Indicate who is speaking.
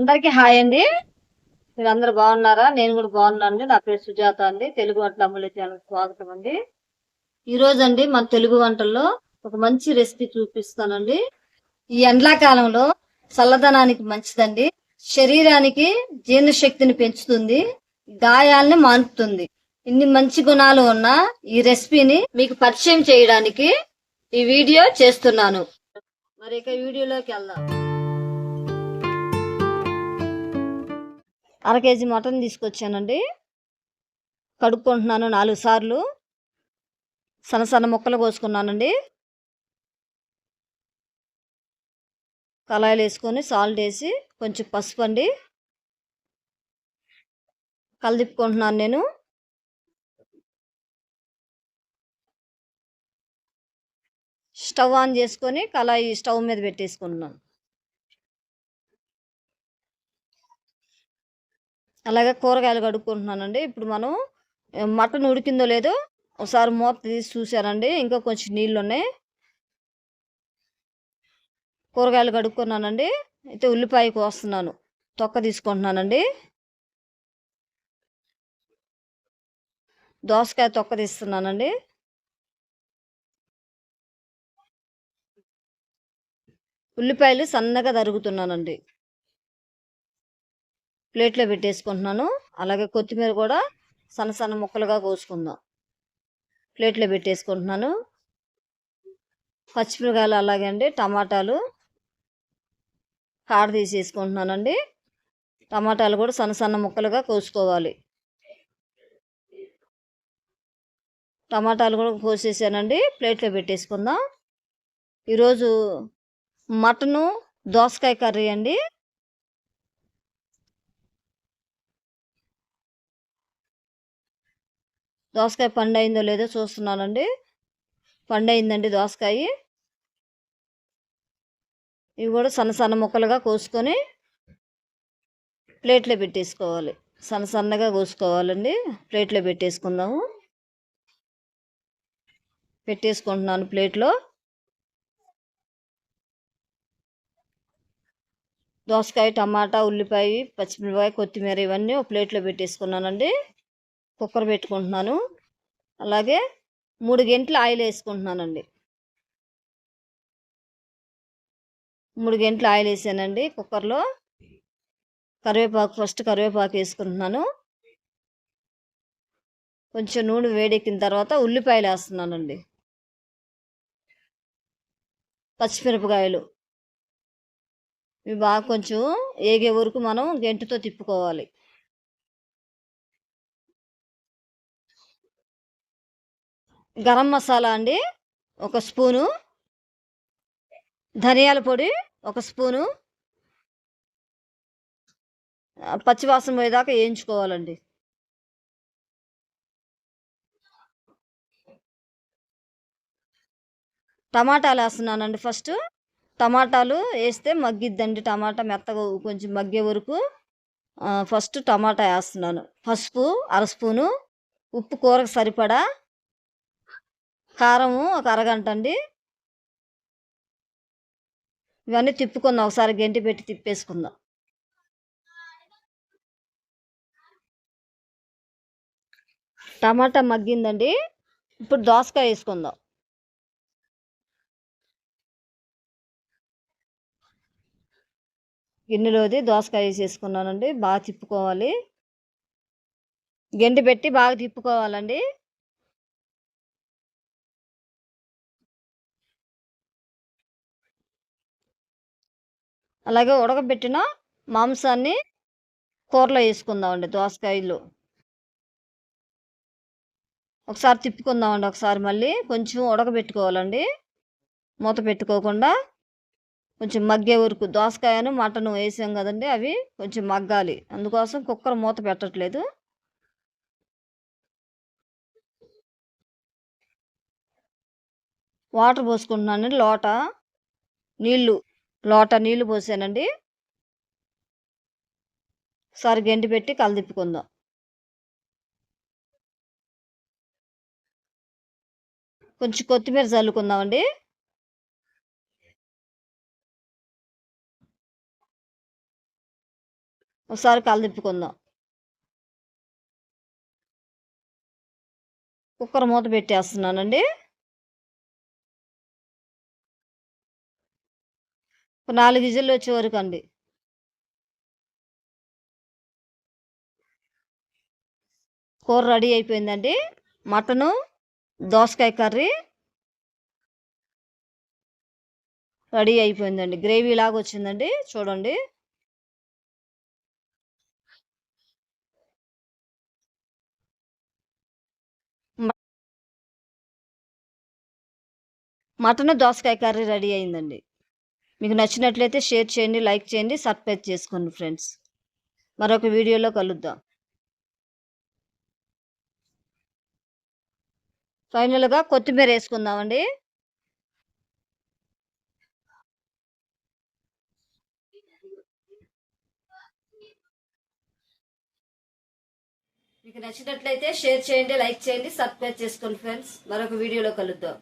Speaker 1: అందరికీ హాయ్ అండి. మీరందరూ బాగున్నారా? నేను కూడా బాగున్నానండి. నా పేరు సుజాత అండి. తెలుగు వంటల అమూల్య ఛానల్‌కి స్వాగతం అండి. ఈరోజండి మన తెలుగు వంటల్లో ఒక మంచి రెసిపీ చూపిస్తానండి. ఈ ఎండాకాలంలో చల్లదనానికి మంచిదండి. శరీరానికి జీర్ణశక్తిని పెంచుతుంది. గాయాల్ని మాన్పుతుంది. ఇన్ని మంచి గుణాలు ఉన్న ఈ రెసిపీని మీకు పరిచయం చేయడానికి ఈ వీడియో చేస్తున్నాను. మరి ఇక వీడియోలోకి వెళ్దాం. అర కేజీ మటన్ తీసుకొచ్చానండి. కడుక్కుంటున్నాను 4 సార్లు. సన్న సన్న ముక్కలు కోసుకున్నానండి. కళాయిలు వేసుకొని సాల్ట్ వేసి కొంచెం పసుపు అండి కలదిప్పుకుంటున్నాను నేను. స్టవ్ ఆన్ చేసుకొని కళాయి స్టవ్ మీద పెట్టేసుకుంటున్నాను. అలాగే కూరగాయలు కడుక్కుంటున్నానండి. ఇప్పుడు మనం మటన్ ఉడికిందో లేదో ఒకసారి మూత తీసి చూసానండి. ఇంకా కొంచెం నీళ్ళు ఉన్నాయి. కూరగాయలు కడుక్కున్నానండి. అయితే ఉల్లిపాయ కోస్తున్నాను. తొక్క తీసుకుంటున్నానండి. దోసకాయ తొక్క తీస్తున్నానండి. ఉల్లిపాయలు సన్నగా తరుగుతున్నానండి. ప్లేట్లో పెట్టేసుకుంటున్నాను. అలాగే కొత్తిమీర కూడా సన్న సన్న ముక్కలుగా కోసుకుందాం. ప్లేట్లో పెట్టేసుకుంటున్నాను. పచ్చిమిరకాయలు అలాగే అండి. టమాటాలు కాడ తీసేసుకుంటున్నానండి. టమాటాలు కూడా సన్న సన్న ముక్కలుగా కోసుకోవాలి. టమాటాలు కూడా కోసేసానండి. ప్లేట్లో పెట్టేసుకుందాం. ఈరోజు మటను దోసకాయ కర్రీ అండి. దోసకాయ పండు అయిందో లేదో చూస్తున్నానండి. పండు అయిందండి దోసకాయ. ఇవి కూడా సన్న సన్న ముక్కలుగా కోసుకొని ప్లేట్లో పెట్టేసుకోవాలి. సన్న సన్నగా కోసుకోవాలండి. ప్లేట్లో పెట్టేసుకుందాము. పెట్టేసుకుంటున్నాను ప్లేట్లో. దోసకాయ, టమాటా, ఉల్లిపాయ, పచ్చిమిరపకాయ, కొత్తిమీర ఇవన్నీ ఒక ప్లేట్లో పెట్టేసుకున్నానండి. కుక్కర్ పెట్టుకుంటున్నాను. అలాగే 3 గంటలు ఆయిల్ వేసుకుంటున్నానండి. 3 గంటలు ఆయిల్ వేసానండి కుక్కర్లో. ఫస్ట్ కరివేపాకు వేసుకుంటున్నాను. కొంచెం నూనె వేడెక్కిన తర్వాత ఉల్లిపాయలు వేస్తున్నానండి. పచ్చిమిరపకాయలు ఇవి బాగా కొంచెం ఏగే వరకు మనం గంటెతో తిప్పుకోవాలి. గరం మసాలా అండి 1 స్పూను, ధనియాల పొడి 1 స్పూను, పచ్చివాసన పోయేదాకా వేయించుకోవాలండి. టమాటాలు వేస్తున్నానండి ఫస్ట్. టమాటాలు వేస్తే మగ్గిద్దండి. టమాటా మెత్తగా కొంచెం మగ్గే వరకు ఫస్ట్ టమాటా వేస్తున్నాను. పసుపు 1 స్పూను, ఉప్పు కూరకు సరిపడా, కారము 1 అరగంట అండి. ఇవన్నీ తిప్పుకుందాం. ఒకసారి గంటి పెట్టి తిప్పేసుకుందాం. టమాటా మగ్గిందండి. ఇప్పుడు దోసకాయ వేసుకుందాం. గిన్నెలోది దోసకాయ వేసేసుకున్నానండి. బాగా తిప్పుకోవాలి. గంటి పెట్టి బాగా తిప్పుకోవాలండి. అలాగే ఉడకబెట్టిన మాంసాన్ని కూరలో వేసుకుందామండి. దోసకాయలు ఒకసారి తిప్పుకుందామండి. ఒకసారి మళ్ళీ కొంచెం ఉడకబెట్టుకోవాలండి. మూత పెట్టుకోకుండా కొంచెం మగ్గే వరకు. దోసకాయను మటన్ వేసాం కదండి, అవి కొంచెం మగ్గాలి. అందుకోసం కుక్కర్ మూత పెట్టట్లేదు. వాటర్ పోసుకుంటున్నానండి. లోట నీళ్లు పోసానండి. ఒకసారి గంటి పెట్టి కలదిప్పుకుందాం. కొంచెం కొత్తిమీర చల్లుకుందామండి. ఒకసారి కలదిప్పుకుందాం. కుక్కర్ మూత పెట్టేస్తున్నానండి. 4 విజిల్లు వచ్చే వరకు అండి. కూర రెడీ అయిపోయిందండి. మటను, దోసకాయ కర్రీ రెడీ అయిపోయిందండి. గ్రేవీ లాగా వచ్చిందండి చూడండి. మటను, దోసకాయ కర్రీ రెడీ అయిందండి. మీకు నచ్చినట్లయితే షేర్ చేయండి, లైక్ చేయండి, సబ్స్క్రైబ్ చేసుకోండి ఫ్రెండ్స్. మరొక వీడియోలో కలుద్దాం. ఫైనల్గా కొత్తిమీర వేసుకుందామండి. మీకు నచ్చినట్లయితే షేర్ చేయండి, లైక్ చేయండి, సబ్స్క్రైబ్ చేసుకోండి ఫ్రెండ్స్. మరొక వీడియోలో కలుద్దాం.